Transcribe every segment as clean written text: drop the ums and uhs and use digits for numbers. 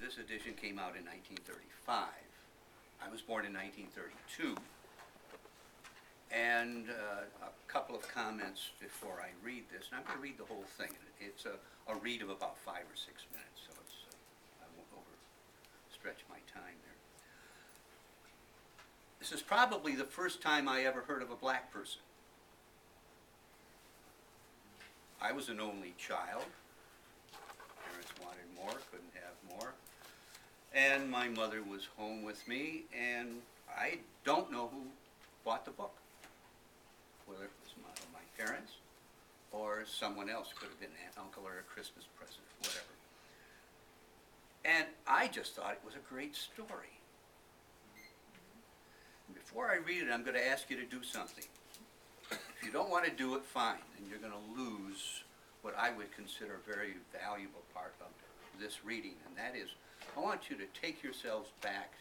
this edition came out in 1935. I was born in 1932. And a couple of comments before I read this, and I'm going to read the whole thing. It's a read of about 5 or 6 minutes, so I won't overstretch my time there. This is probably the first time I ever heard of a black person. I was an only child. Parents wanted more, couldn't have more. And my mother was home with me, and I don't know who bought the book. Whether it was my parents or someone else, could have been an uncle or a Christmas present, whatever. And I just thought it was a great story. And before I read it, I'm going to ask you to do something. If you don't want to do it, fine, and you're going to lose what I would consider a very valuable part of this reading, and that is, I want you to take yourselves back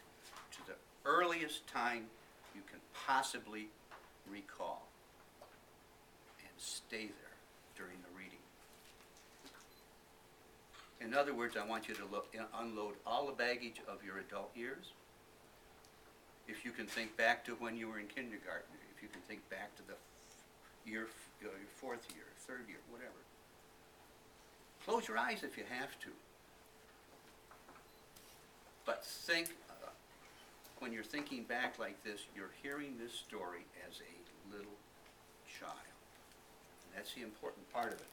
to the earliest time you can possibly recall. Stay there during the reading. In other words, I want you to unload all the baggage of your adult years. If you can think back to when you were in kindergarten, if you can think back to the year, your 4th year, 3rd year, whatever. Close your eyes if you have to. But think, when you're thinking back like this, you're hearing this story as a little child. That's the important part of it.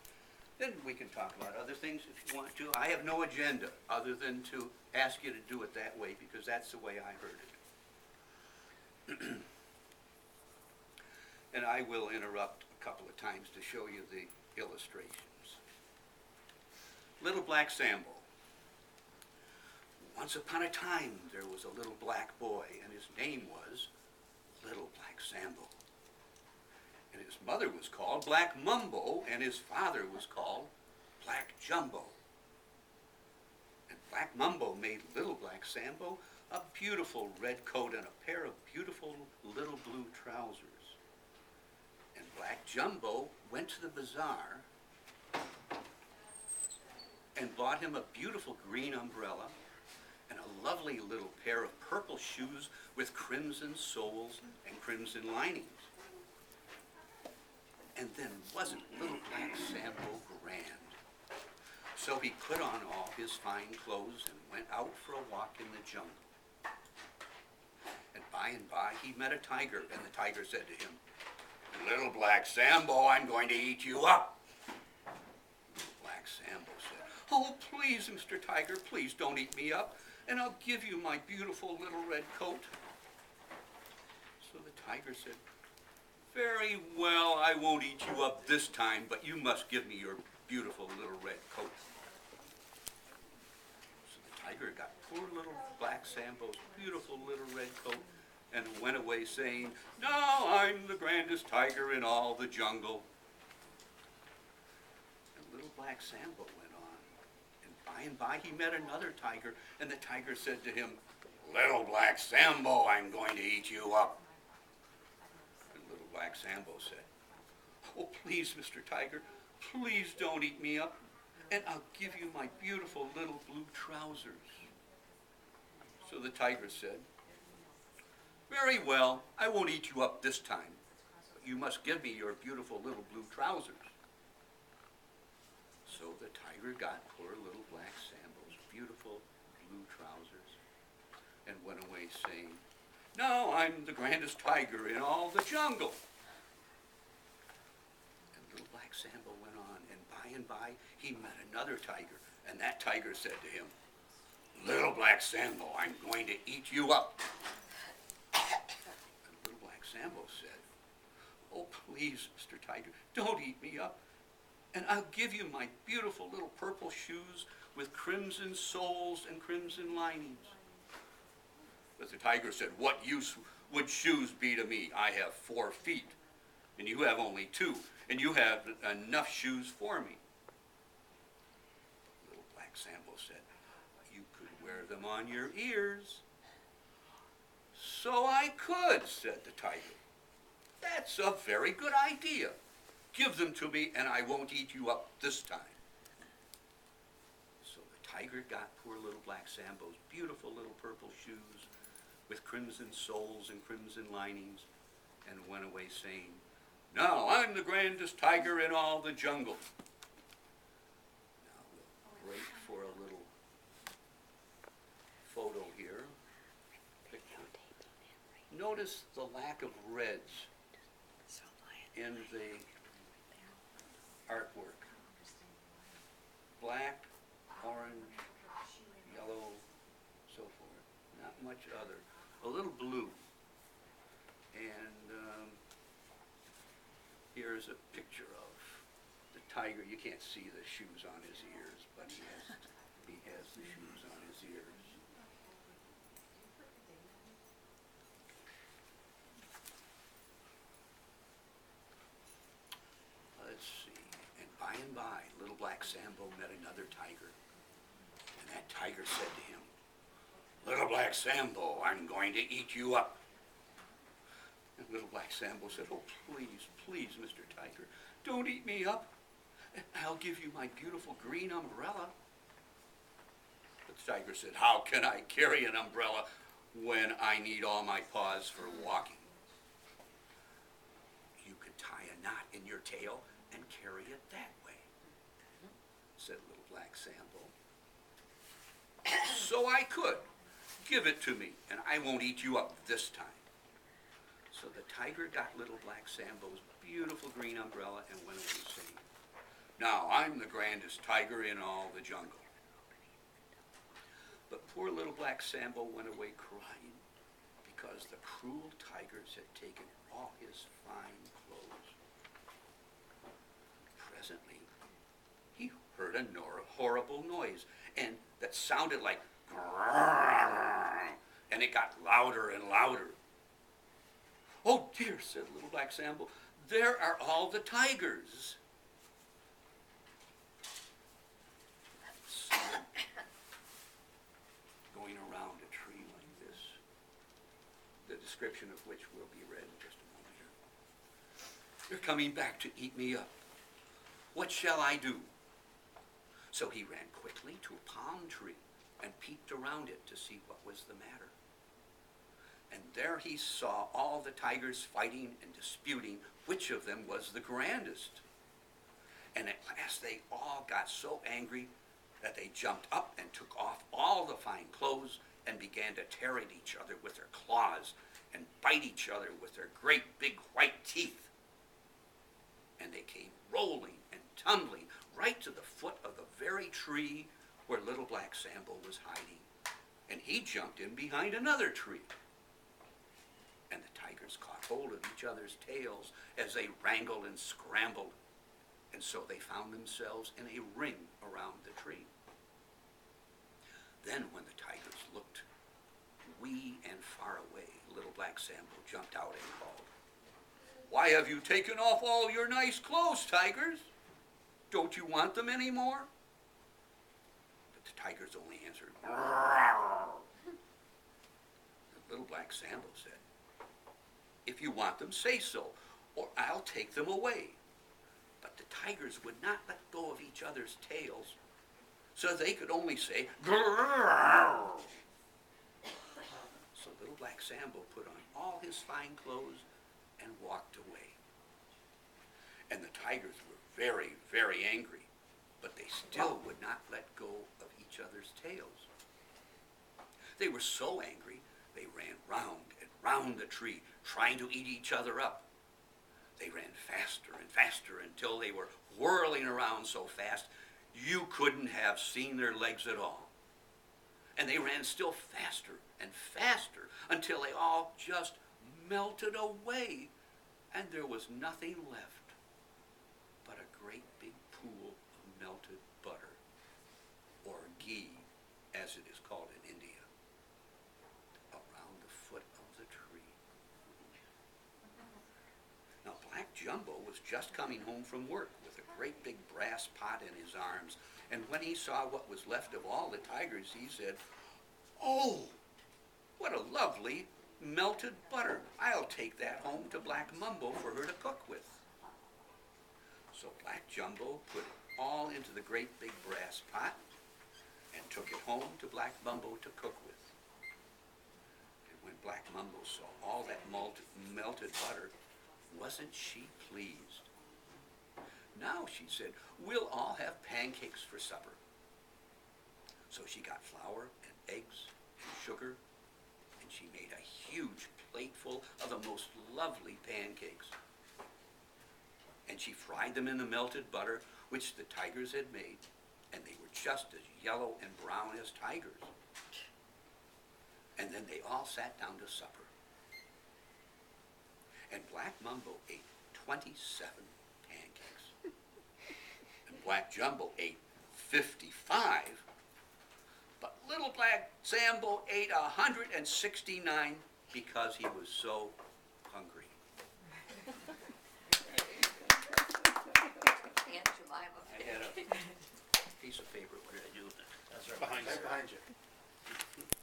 Then we can talk about other things if you want to. I have no agenda other than to ask you to do it that way because that's the way I heard it. And I will interrupt a couple of times to show you the illustrations. Little Black Sambo. Once upon a time there was a little black boy and his name was Little Black Sambo. And his mother was called Black Mumbo, and his father was called Black Jumbo. And Black Mumbo made Little Black Sambo a beautiful red coat and a pair of beautiful little blue trousers. And Black Jumbo went to the bazaar and bought him a beautiful green umbrella and a lovely little pair of purple shoes with crimson soles and crimson linings. And then wasn't Little Black Sambo grand? So he put on all his fine clothes and went out for a walk in the jungle. And by he met a tiger, and the tiger said to him, Little Black Sambo, I'm going to eat you up. Little Black Sambo said, oh, please, Mr. Tiger, please don't eat me up, and I'll give you my beautiful little red coat. So the tiger said, very well, I won't eat you up this time, but you must give me your beautiful little red coat. So the tiger got poor Little Black Sambo's beautiful little red coat and went away saying, now I'm the grandest tiger in all the jungle. And Little Black Sambo went on, and by he met another tiger, and the tiger said to him, Little Black Sambo, I'm going to eat you up. Black Sambo said, oh, please, Mr. Tiger, please don't eat me up, and I'll give you my beautiful little blue trousers. So the tiger said, very well, I won't eat you up this time, but you must give me your beautiful little blue trousers. So the tiger got poor Little Black Sambo's beautiful blue trousers and went away saying, now I'm the grandest tiger in all the jungle. And Little Black Sambo went on, and by he met another tiger, and that tiger said to him, Little Black Sambo, I'm going to eat you up. And Little Black Sambo said, oh, please, Mr. Tiger, don't eat me up, and I'll give you my beautiful little purple shoes with crimson soles and crimson linings. But the tiger said, what use would shoes be to me? I have 4 feet, and you have only 2, and you have enough shoes for me. Little Black Sambo said, you could wear them on your ears. So I could, said the tiger. That's a very good idea. Give them to me, and I won't eat you up this time. So the tiger got poor little Black Sambo's beautiful little purple shoes with crimson soles and crimson linings and went away saying, "Now I'm the grandest tiger in all the jungle." Now we'll break for a little photo here. Picture. Notice the lack of reds in the artwork. Black, orange, yellow, so forth. Not much other. A little blue. And here's a picture of the tiger. You can't see the shoes on his ears, but he has the shoes on his ears. Let's see. And by, little Black Sambo met another tiger. And that tiger said to him, "Little Black Sambo, I'm going to eat you up." And little Black Sambo said, "Oh, please, please, Mr. Tiger, don't eat me up. I'll give you my beautiful green umbrella." But the tiger said, "How can I carry an umbrella when I need all my paws for walking?" "You could tie a knot in your tail and carry it that way," said little Black Sambo. "So I could. Give it to me, and I won't eat you up this time." So the tiger got little Black Sambo's beautiful green umbrella and went away saying, "Now I'm the grandest tiger in all the jungle." But poor little Black Sambo went away crying because the cruel tigers had taken all his fine clothes. Presently, he heard a horrible noise, and that sounded like grrrr, and it got louder and louder. "Oh dear," said little Black Sambo, "there are all the tigers." See them going around a tree like this, the description of which will be read in just a moment here. "They're coming back to eat me up. What shall I do?" So he ran quickly to a palm tree and peeped around it to see what was the matter. And there he saw all the tigers fighting and disputing which of them was the grandest. And at last they all got so angry that they jumped up and took off all the fine clothes and began to tear at each other with their claws and bite each other with their great big white teeth. And they came rolling and tumbling right to the foot of the very tree where little Black Sambo was hiding. And he jumped in behind another tree. And the tigers caught hold of each other's tails as they wrangled and scrambled. And so they found themselves in a ring around the tree. Then when the tigers looked wee and far away, little Black Sambo jumped out and called, "Why have you taken off all your nice clothes, tigers? Don't you want them anymore?" But the tigers only answered, "Grrr." Little Black Sambo said, "If you want them, say so, or I'll take them away." But the tigers would not let go of each other's tails, so they could only say, "Grrr." So little Black Sambo put on all his fine clothes and walked away. And the tigers were very, very angry, but they still would not let go of each other's tails. They were so angry, they ran round and round the tree, trying to eat each other up. They ran faster and faster until they were whirling around so fast you couldn't have seen their legs at all. And they ran still faster and faster until they all just melted away, and there was nothing left but a great big pool of melted butter, or ghee, as it is called in India, around the foot of the tree. Now Black Jumbo was just coming home from work with a great big brass pot in his arms, and when he saw what was left of all the tigers, he said, "Oh, what a lovely melted butter. I'll take that home to Black Mumbo for her to cook with." So Black Jumbo put it all into the great big brass pot, and took it home to Black Mumbo to cook with. And when Black Mumbo saw all that melted butter, wasn't she pleased? Now, she said, we'll all have pancakes for supper. So she got flour and eggs and sugar, and she made a huge plateful of the most lovely pancakes. And she fried them in the melted butter, which the tigers had made, and they were just as yellow and brown as tigers. And then they all sat down to supper. And Black Mumbo ate 27 pancakes. And Black Jumbo ate 55. But little Black Sambo ate 169 because he was so hungry. Aunt Jemima. I had a piece of paper. What did I do with it? That's right behind you. Right behind you.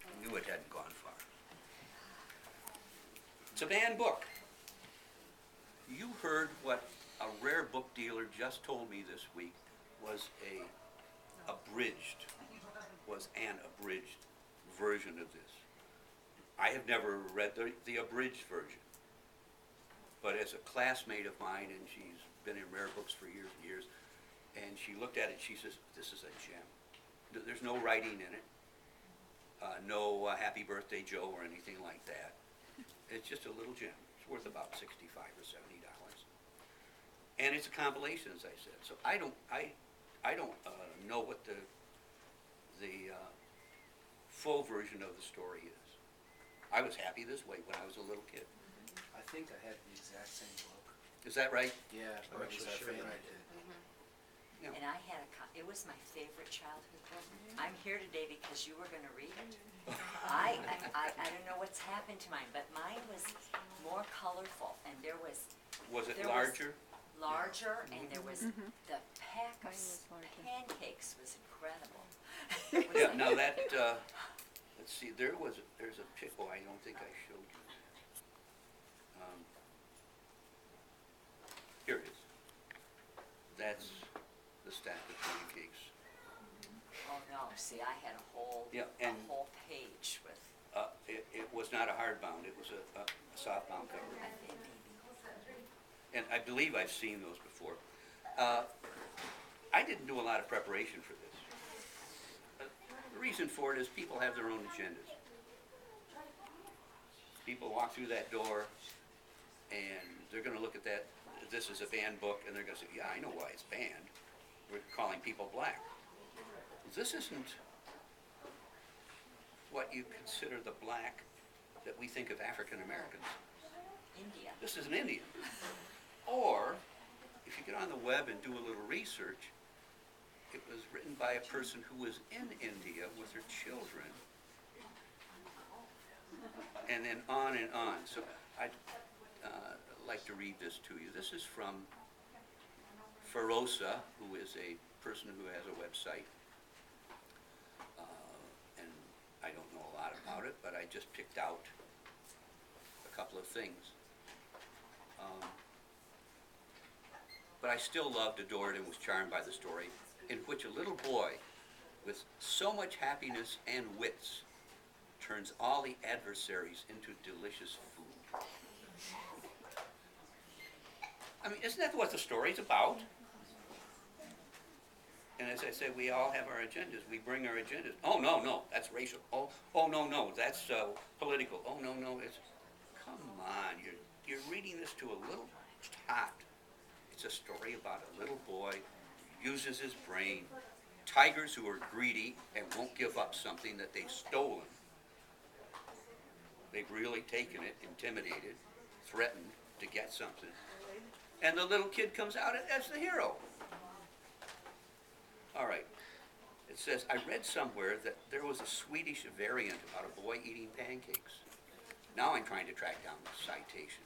I knew it hadn't gone far. It's a banned book. You heard what a rare book dealer just told me this week was an abridged version of this. I have never read the abridged version, but as a classmate of mine, and she's been in rare books for years and years, and she looked at it, she says, this is a gem. There's no writing in it, no happy birthday Joe or anything like that. It's just a little gem. It's worth about $65 or $70. And it's a compilation, as I said. So I don't know what the full version of the story is. I was happy this way when I was a little kid. I think I had the exact same book. Is that right? Yeah, I'm but it was actually our sure family that I did. Yeah. And I had it was my favorite childhood book. I'm here today because you were going to read it. I don't know what's happened to mine, but mine was more colorful, and there was Was it There larger? larger, and there was the pack of Mine was larger. pancakes was incredible. It was Yeah, like- now that, let's see, there's a pickle I don't think I showed you. Here it is. That's the stack of pancakes. Oh no! See, I had a whole Yeah, and- whole page with. It was not a hardbound, it was a softbound cover. I think maybe. And I believe I've seen those before. I didn't do a lot of preparation for this. The reason for it is people have their own agendas. People walk through that door and they're gonna look at that, this is a banned book, and they're gonna say, yeah, I know why it's banned. We're calling people black. This isn't what you consider the black that we think of African Americans. India. This is an Indian. Or, if you get on the web and do a little research, it was written by a person who was in India with her children. And then on and on. So I'd like to read this to you. This is from Ferosa, who is a person who has a website. And I don't know a lot about it, but I just picked out a couple of things. But I still loved, adored, and was charmed by the story, in which a little boy with so much happiness and wits turns all the adversaries into delicious food. I mean, isn't that what the story's about? And as I said, we all have our agendas. We bring our agendas. Oh, no, that's racial. Oh, no, that's political. Oh, no, it's... Come on, you're reading this to a little tot. It's a story about a little boy who uses his brain. Tigers who are greedy and won't give up something that they've stolen. They've really taken it, intimidated, threatened to get something. And the little kid comes out as the hero. All right. It says, I read somewhere that there was a Swedish variant about a boy eating pancakes. Now I'm trying to track down the citation.